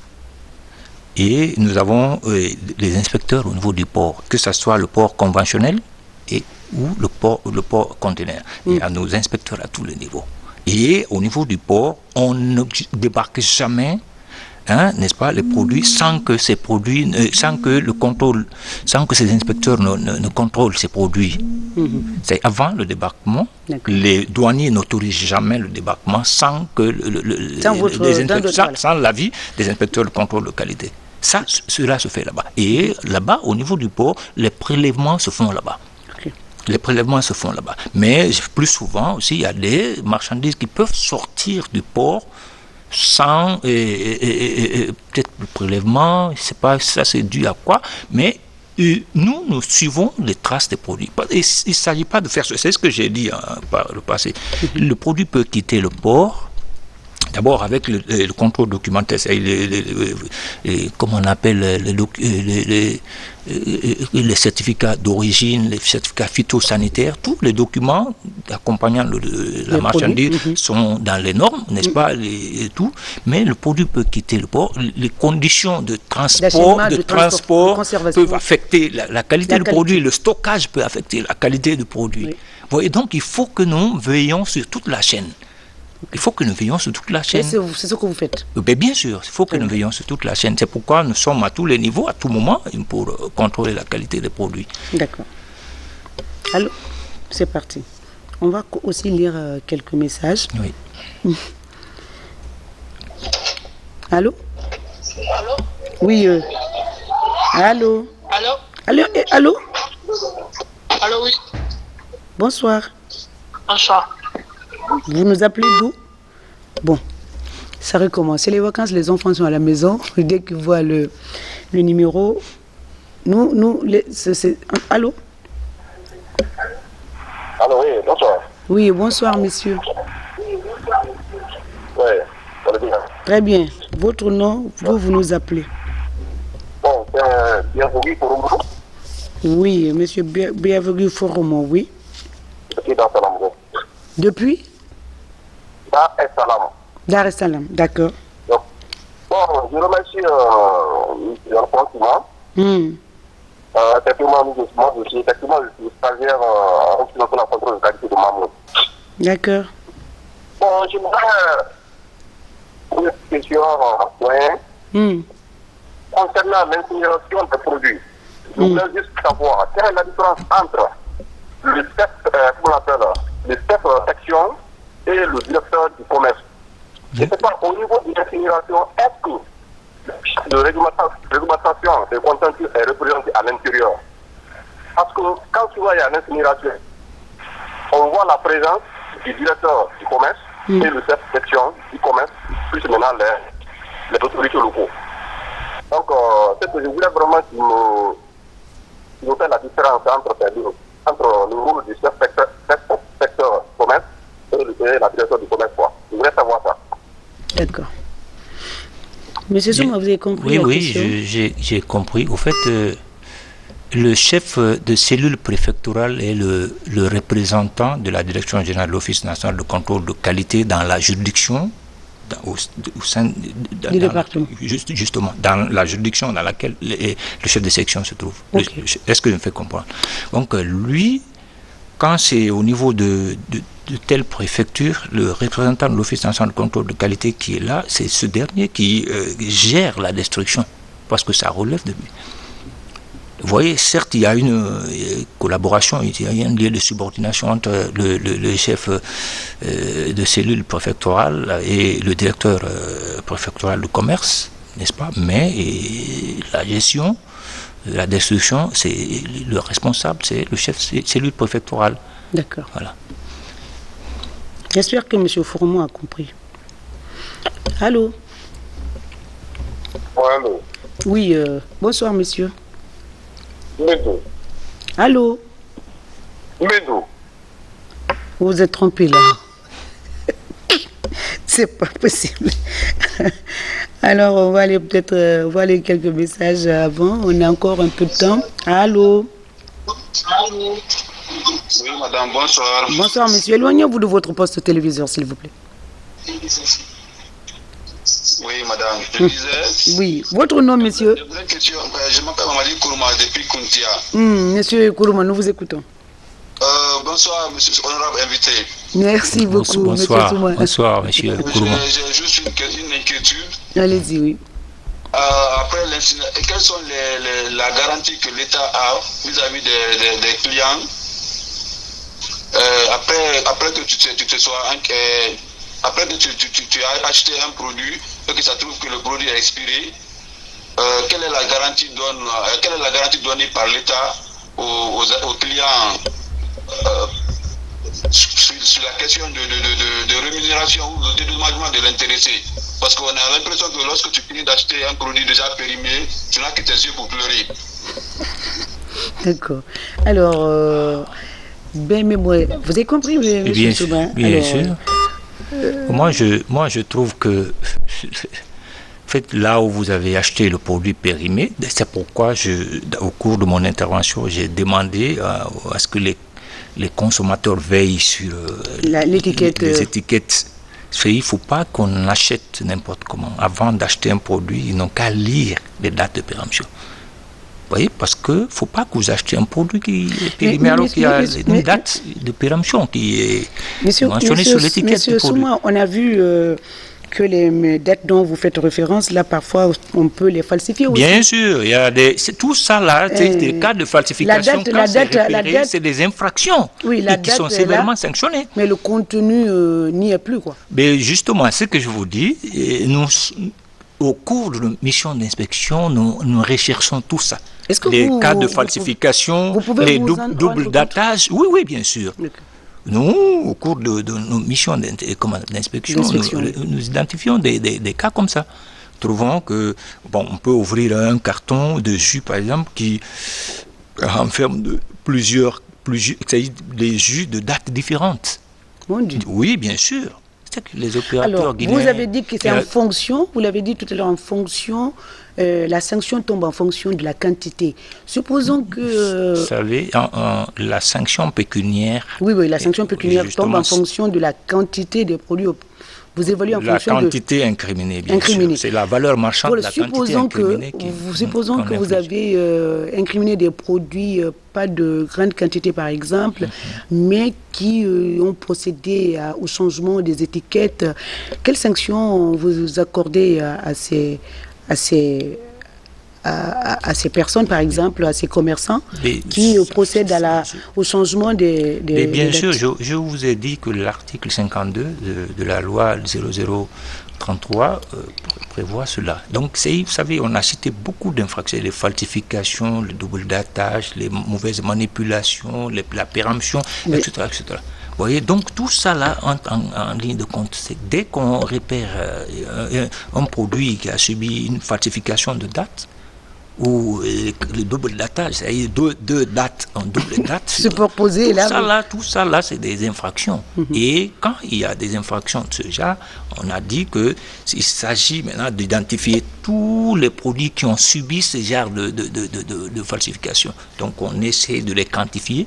et nous avons les inspecteurs au niveau du port, que ce soit le port conventionnel ou le port conteneur. Il y a nos inspecteurs à tous les niveaux. Et au niveau du port, on ne débarque jamais, n'est-ce pas, les produits sans que ces produits, sans que ces inspecteurs ne contrôlent ces produits. C'est avant le débarquement. Les douaniers n'autorisent jamais le débarquement sans que sans l'avis des inspecteurs de contrôle de qualité. Cela se fait là-bas. Et là-bas, au niveau du port, les prélèvements se font là-bas. Les prélèvements se font là-bas. Mais plus souvent aussi, il y a des marchandises qui peuvent sortir du port sans peut-être le prélèvement, je ne sais pas, ça c'est dû à quoi, mais nous suivons les traces des produits. Il ne s'agit pas de faire ça, c'est ce que j'ai dit par le passé. Le produit peut quitter le port, d'abord avec le contrôle documentaire, comment on appelle les certificats d'origine, les certificats phytosanitaires, tous les documents accompagnant la marchandise sont dans les normes, n'est-ce pas, et tout, mais le produit peut quitter le port. Les conditions de transport peuvent affecter la qualité du produit, le stockage peut affecter la qualité du produit. Vous voyez, donc il faut que nous veillons sur toute la chaîne. Il faut que nous veillions sur toute la chaîne.
C'est ce que vous faites.
Bien sûr, il faut que nous veillions sur toute la chaîne. C'est pourquoi nous sommes à tous les niveaux, à tout moment, pour contrôler la qualité des produits.
D'accord. Alors, c'est parti. On va aussi lire quelques messages.
Oui.
Allô?
Allô?
Oui. Allô?
Allô?
Allô?
Allô, oui.
Bonsoir.
Bonsoir.
Vous nous appelez d'où? Bon, ça recommence. C'est les vacances, les enfants sont à la maison. Dès qu'ils voient le numéro, allô?
Allô, oui, bonsoir.
Oui, bonsoir, monsieur. Très bien. Votre nom, vous nous appelez?
Bon, c'est Bienvenue pour moi.
Oui, monsieur Bienvenue Foromo, oui.
Depuis Dar es Salaam.
Depuis
Dar es Salaam.
Dar es Salaam, d'accord.
Donc, bon, je remercie M. Alphonse Souma. Effectivement, je suis stagiaire en financement de contrôle de qualité de Mamoud.
D'accord.
Bon, je voudrais une question concernant l'incinération des produits. Je voulais juste savoir quelle est la différence entre le chef section et le directeur du commerce. Je ne sais pas, au niveau de l'incinération, est-ce que le chef de réglementation des contentieux est représenté à l'intérieur? Parce que quand tu vas à l'incinération, on voit la présence du directeur du commerce et le chef section du commerce, plus maintenant les autorités locaux. Donc, c'est que je voulais vraiment qu'il nous fait la différence entre le rôle du chef secteur commerce et la direction du commerce. Je voulais savoir ça.
D'accord. Monsieur Souma, vous avez compris?
Oui, j'ai compris. Au fait, le chef de cellule préfectorale est le représentant de la direction générale de l'Office national de contrôle de qualité dans la juridiction, au sein
du département.
Justement, dans la juridiction dans laquelle le chef de section se trouve.
Okay.
Est-ce que je me fais comprendre? Donc, lui, quand c'est au niveau de telle préfecture, le représentant de l'Office national de contrôle de qualité qui est là, c'est ce dernier qui gère la destruction, parce que ça relève de lui. Vous voyez, certes, il y a une collaboration, il y a un lien de subordination entre le chef de cellule préfectorale et le directeur préfectoral du commerce, n'est-ce pas? Mais la gestion de la destruction, c'est le responsable, c'est le chef de cellule préfectorale.
D'accord.
Voilà.
J'espère que M. Fourmont a compris. Allô?
Allô?
Oui, bonsoir, monsieur.
Médou.
Allô?
Médou.
Vous vous êtes trompé là. C'est pas possible. Alors, on va aller peut-être voir les quelques messages avant. On a encore un peu de temps. Allô?
Allô? Oui, madame, bonsoir.
Bonsoir, monsieur. Éloignez-vous de votre poste téléviseur, s'il vous plaît.
Oui, madame. Je disais...
Oui. Votre nom, monsieur?
Je m'appelle Mamadi Kourouma depuis Kuntia.
Monsieur Kourouma, nous vous écoutons.
Bonsoir, monsieur honorable invité.
Merci beaucoup,
bonsoir,
monsieur Souma.
Bonsoir, monsieur Kourouma.
J'ai juste une inquiétude.
Allez-y, oui.
Après quelles sont la garantie que l'État a vis-à-vis des clients après que tu as acheté un produit et que ça trouve que le produit est expiré, quelle est la garantie donnée par l'État aux clients sur la question de rémunération ou de dédommagement de l'intéressé? Parce qu'on a l'impression que lorsque tu finis d'acheter un produit déjà périmé, tu n'as que tes yeux pour pleurer.
D'accord. Alors, mais moi, vous avez compris, monsieur Souma?
Bien sûr. Moi, je trouve que en fait, là où vous avez acheté le produit périmé, c'est pourquoi au cours de mon intervention, j'ai demandé à ce que les consommateurs veillent sur
l'étiquette.
Les étiquettes. Il ne faut pas qu'on achète n'importe comment. Avant d'acheter un produit, ils n'ont qu'à lire les dates de péremption. Vous voyez, parce qu'il ne faut pas que vous achetiez un produit qui est périmé alors qu'il y a une date de péremption qui est mentionnée sur l'étiquette.
Monsieur Souma, on a vu que les dates dont vous faites référence, là, parfois, on peut les falsifier aussi.
Bien sûr, il y a tout ça là, c'est des cas de falsification. C'est des infractions qui sont sévèrement sanctionnées.
Mais le contenu n'y est plus, quoi.
Mais justement, ce que je vous dis, nous, au cours de nos missions d'inspection, nous recherchons tout ça. Les cas de falsification, les doubles datages. Oui, bien sûr. Nous, au cours de nos missions d'inspection, nous identifions des cas comme ça. Trouvons que, on peut ouvrir un carton de jus, par exemple, qui renferme plusieurs des jus de dates différentes.
Mon Dieu.
Oui, bien sûr. respectent les opérateurs
Alors,
guinéens.
vous avez dit que c'est en fonction, vous l'avez dit tout à l'heure, en fonction, la sanction tombe en fonction de la quantité. Supposons que...
Vous savez, la sanction pécuniaire...
Oui, la sanction pécuniaire tombe en
justement,
fonction de la quantité des produits. Vous évaluez en
la
fonction
quantité incriminée, bien sûr. C'est la valeur marchande de la quantité incriminée.
Supposons que vous avez incriminé des produits, pas de grande quantité par exemple, mais qui ont procédé au changement des étiquettes. Quelles sanctions vous accordez à ces personnes, par exemple, à ces commerçants qui procèdent au changement des...
bien sûr, je vous ai dit que l'article 52 de la loi 0033 prévoit cela. Donc, vous savez, on a cité beaucoup d'infractions, les falsifications, le double datage, les mauvaises manipulations, la péremption, etc., etc. Vous voyez, donc tout ça là entre en ligne de compte. C'est dès qu'on repère un produit qui a subi une falsification de date, ou le double datage, c'est-à-dire deux dates en double date.
Superposé,
tout ça là, c'est des infractions. Et quand il y a des infractions de ce genre, on a dit qu'il s'agit maintenant d'identifier tous les produits qui ont subi ce genre de falsification. Donc on essaie de les quantifier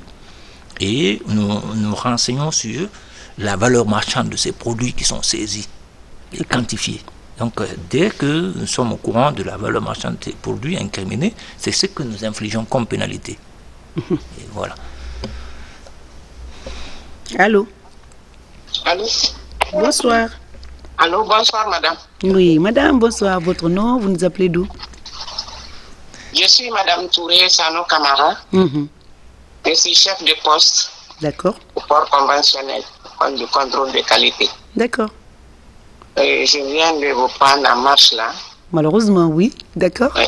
et nous renseignons sur la valeur marchande de ces produits qui sont saisis et quantifiés. Donc, dès que nous sommes au courant de la valeur marchande des produits incriminés, c'est ce que nous infligeons comme pénalité. Et voilà.
Allô?
Allô?
Bonsoir.
Allô, bonsoir, madame.
Oui, madame, bonsoir. Votre nom, vous nous appelez d'où?
Je suis madame Touré Sano Camara. Je suis chef de poste.
D'accord.
Au port conventionnel, du contrôle de qualité.
D'accord.
Je viens de vous prendre en marche là.
Malheureusement, oui. D'accord.
Oui.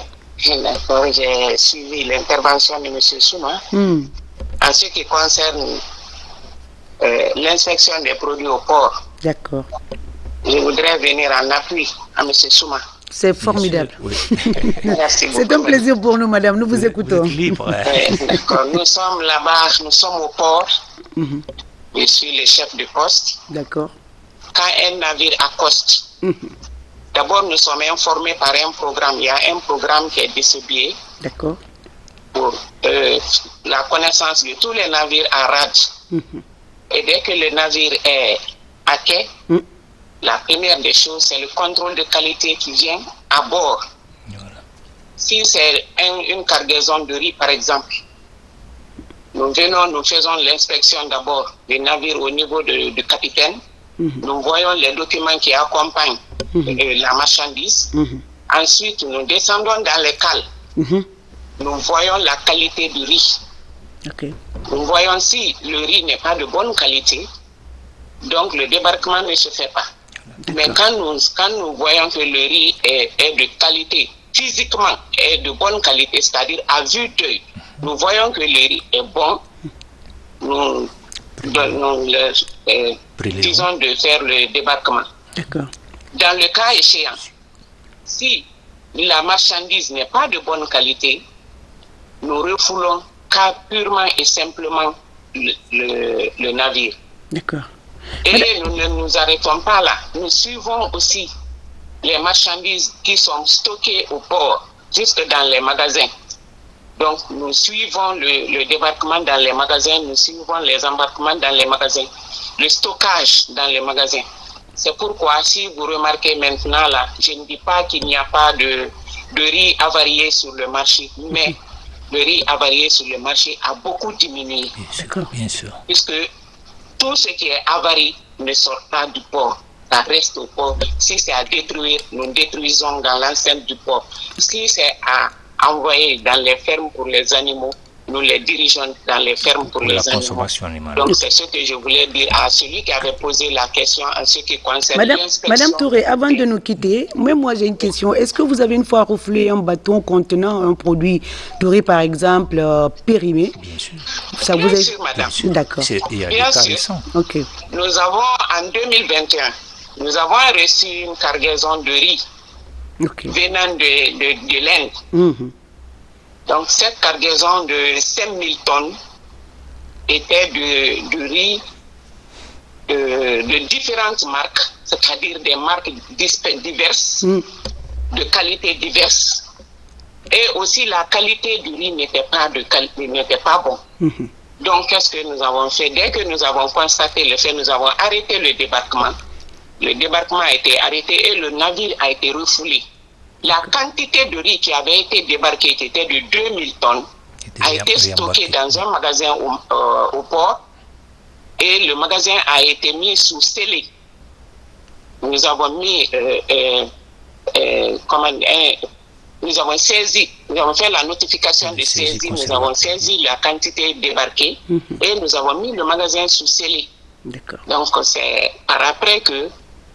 D'accord. J'ai suivi l'intervention de M. Souma en ce qui concerne l'inspection des produits au port.
D'accord.
Je voudrais venir en appui à M. Souma.
C'est formidable.
Oui.
Merci beaucoup.
C'est un plaisir pour nous, madame. Nous vous écoutons.
Vous êtes libre, hein.
D'accord. Nous sommes là-bas, nous sommes au port. Je suis le chef de poste.
D'accord.
Quand un navire accoste, d'abord nous sommes informés par un programme. Il y a un programme qui est distribué pour la connaissance de tous les navires à rade. Et dès que le navire est à quai, la première des choses, c'est le contrôle de qualité qui vient à bord. Voilà. Si c'est une cargaison de riz, par exemple, nous faisons l'inspection d'abord des navires au niveau du capitaine. Nous voyons les documents qui accompagnent la marchandise. Ensuite, nous descendons dans les cales. Nous voyons la qualité du riz. Nous voyons si le riz n'est pas de bonne qualité, donc le débarquement ne se fait pas. Mais quand nous voyons que le riz est de qualité, physiquement est de bonne qualité, c'est-à-dire à vue d'œil, nous voyons que le riz est bon, nous disons de faire le débarquement. Dans le cas échéant, si la marchandise n'est pas de bonne qualité, nous refoulons purement et simplement le navire. Et nous ne nous arrêtons pas là. Nous suivons aussi les marchandises qui sont stockées au port, jusque dans les magasins. Donc, nous suivons le débarquement dans les magasins, nous suivons les embarquements dans les magasins, le stockage dans les magasins. C'est pourquoi, si vous remarquez maintenant là, je ne dis pas qu'il n'y a pas de riz avarié sur le marché, mais le riz avarié sur le marché a beaucoup diminué.
Bien sûr.
Puisque tout ce qui est avarie ne sort pas du port. Ça reste au port. Si c'est à détruire, nous détruisons dans l'enceinte du port. Si c'est à envoyer dans les fermes pour les animaux, nous les dirigeons dans les fermes pour les animaux.
Consommation animale.
Donc c'est ce que je voulais dire à celui qui avait posé la question en ce qui concerne l'inspection.
Madame Touré, avant de nous quitter, même moi j'ai une question. Est-ce que vous avez une fois refoulé un bâton contenant un produit doré par exemple périmé?
Bien sûr.
Ça
bien
vous est...
sûr, madame.
D'accord.
Il y a
bien
des cas
sûr.
récents.
Nous avons en 2021, nous avons reçu une cargaison de riz venant de l'Inde. Donc cette cargaison de 5000 tonnes était du riz de différentes marques c'est-à-dire des marques diverses, de qualité diverses. Et aussi la qualité du riz n'était pas bon. Donc qu'est-ce que nous avons fait? Dès que nous avons constaté le fait, nous avons arrêté le débarquement. Le débarquement a été arrêté et le navire a été refoulé. La quantité de riz qui avait été débarquée, qui était de 2000 tonnes, a été stockée dans un magasin au port et le magasin a été mis sous scellé. Nous avons mis, nous avons saisi, nous avons fait la notification de saisie, nous avons saisi la quantité débarquée et nous avons mis le magasin sous scellé. Donc c'est par après que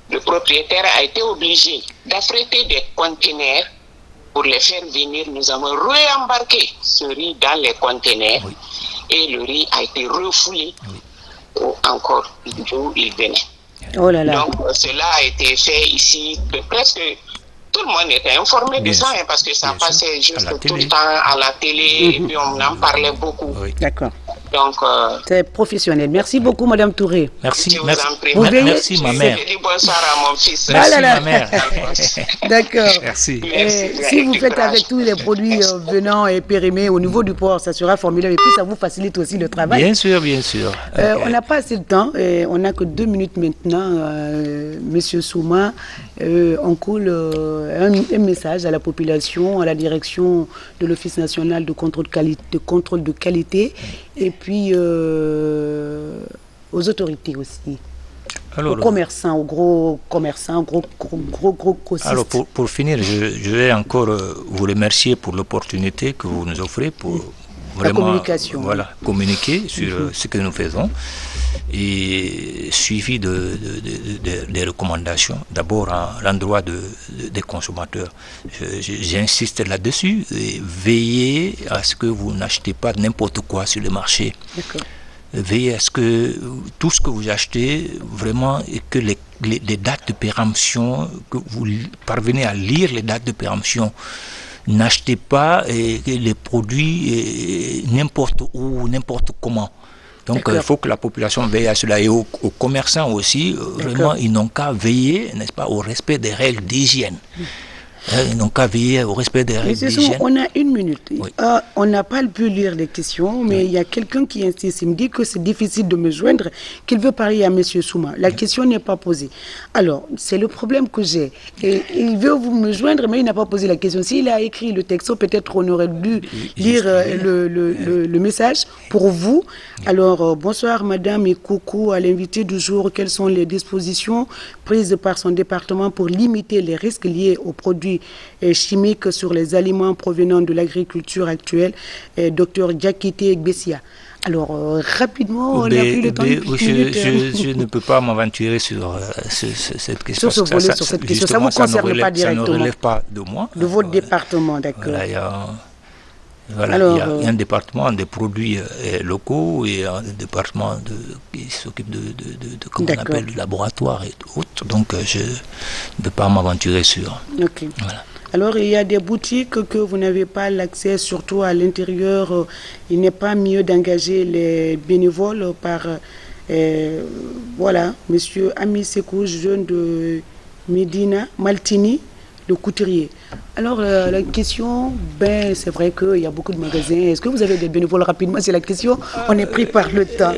le propriétaire a été obligé d'affréter des conteneurs pour les faire venir. Nous avons réembarqué ce riz dans les conteneurs et le riz a été refoulé encore d'où il venait.
Oh là là.
Donc cela a été fait ici, presque tout le monde était informé de ça, parce que ça passait juste tout le temps à la télé et puis on en parlait beaucoup.
D'accord.
Donc,
c'est professionnel. Merci beaucoup, Madame Touré.
Merci,
merci
ma mère.
Je dis bonsoir à mon fils.
Merci, ma mère.
D'accord.
Merci.
Si vous faites avec tous les produits venant et périmés au niveau du port, ça sera formidable. Et puis, ça vous facilite aussi le travail.
Bien sûr, bien sûr.
On n'a pas assez de temps. On n'a que 2 minutes maintenant. Monsieur Souma, on coule un message à la population, à la direction de l'Office national de contrôle de qualité. Et puis aux autorités aussi, aux commerçants, aux gros commerçants, gros grossistes.
Alors pour finir, je vais encore vous remercier pour l'opportunité que vous nous offrez pour vraiment communiquer sur ce que nous faisons et suivi des recommandations, d'abord à l'endroit des consommateurs. J'insiste là-dessus, veillez à ce que vous n'achetez pas n'importe quoi sur le marché. Veillez à ce que tout ce que vous achetez, vraiment, et que les dates de péremption, que vous parvenez à lire les dates de péremption. N'achetez pas les produits n'importe où, n'importe comment. Donc il faut que la population veille à cela. Et aux commerçants aussi, vraiment, ils n'ont qu'à veiller, n'est-ce pas, au respect des règles d'hygiène. Ils n'ont qu'à veiller au respect des règles d'hygiène.
On a 1 minute. On n'a pas pu lire les questions, mais il y a quelqu'un qui insiste. Il me dit que c'est difficile de me joindre, qu'il veut parler à M. Souma. La question n'est pas posée. Alors, c'est le problème que j'ai. Et il veut me joindre, mais il n'a pas posé la question. S'il a écrit le texto, peut-être on aurait dû lire le message pour vous. Alors, bonsoir madame et coucou à l'invité du jour. Quelles sont les dispositions prises par son département pour limiter les risques liés aux produits chimiques sur les aliments provenant de l'agriculture actuelle? Docteur Diakité Gbessia. Alors, rapidement, on n'a plus le temps.
Je ne peux pas m'aventurer sur cette question.
Sur cette question, ça ne vous concerne pas directement.
Ça ne relève pas de moi.
De votre département, d'accord.
Voilà, il y a un département des produits locaux et un département qui s'occupe de comment on appelle, de laboratoire et autres. Donc, je ne peux pas m'aventurer sur. Voilà.
Alors, il y a des boutiques que vous n'avez pas l'accès, surtout à l'intérieur. Il n'est pas mieux d'engager les bénévoles par, monsieur Ami Sekou, jeune de Medina, Maltini, le couturier. Alors, la question, c'est vrai qu'il y a beaucoup de magasins. Est-ce que vous avez des bénévoles rapidement? C'est la question. On est pris par le temps.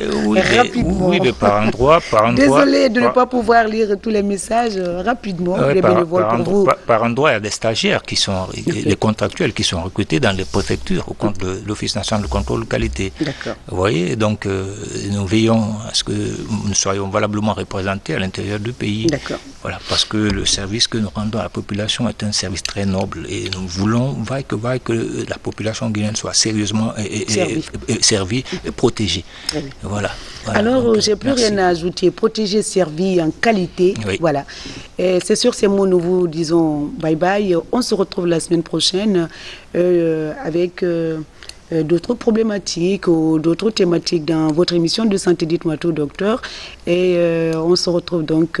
Rapidement.
Oui, mais par endroit.
Désolé de ne pas pouvoir lire tous les messages rapidement. Les bénévoles pour vous.
Par endroit, il y a des stagiaires qui sont, les contractuels qui sont recrutés dans les préfectures au compte de l'Office national de contrôle de qualité.
D'accord.
Vous voyez, donc nous veillons à ce que nous soyons valablement représentés à l'intérieur du pays.
D'accord.
Voilà, parce que le service que nous rendons à la population est un service très noble et nous voulons que la population guinéenne soit sérieusement servie et protégée. Voilà.
Alors, j'ai plus rien à ajouter. Protégé, servi en qualité.
Oui.
Voilà. C'est sur ces mots, nous vous disons bye bye. On se retrouve la semaine prochaine avec d'autres problématiques ou d'autres thématiques dans votre émission de santé. Dites-moi tout, docteur. Et on se retrouve donc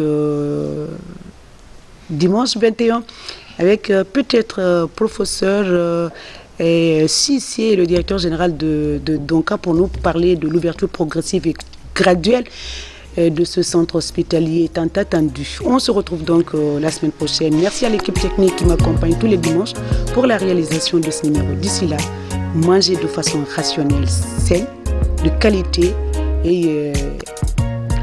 dimanche 21 avec peut-être professeur Sissi, le directeur général de Donka, pour nous parler de l'ouverture progressive et graduelle de ce centre hospitalier étant attendu. On se retrouve donc la semaine prochaine. Merci à l'équipe technique qui m'accompagne tous les dimanches pour la réalisation de ce numéro. D'ici là, mangez de façon rationnelle, saine, de qualité et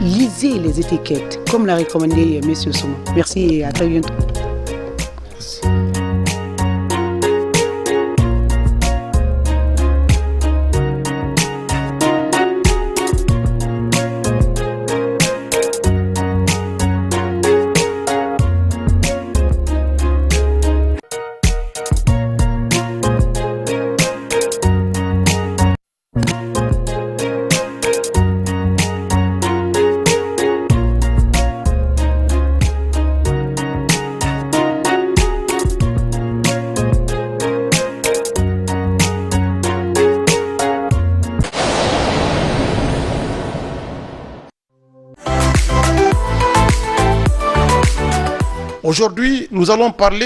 lisez les étiquettes comme l'a recommandé M. Souma. Merci et à très bientôt.
Aujourd'hui, nous allons parler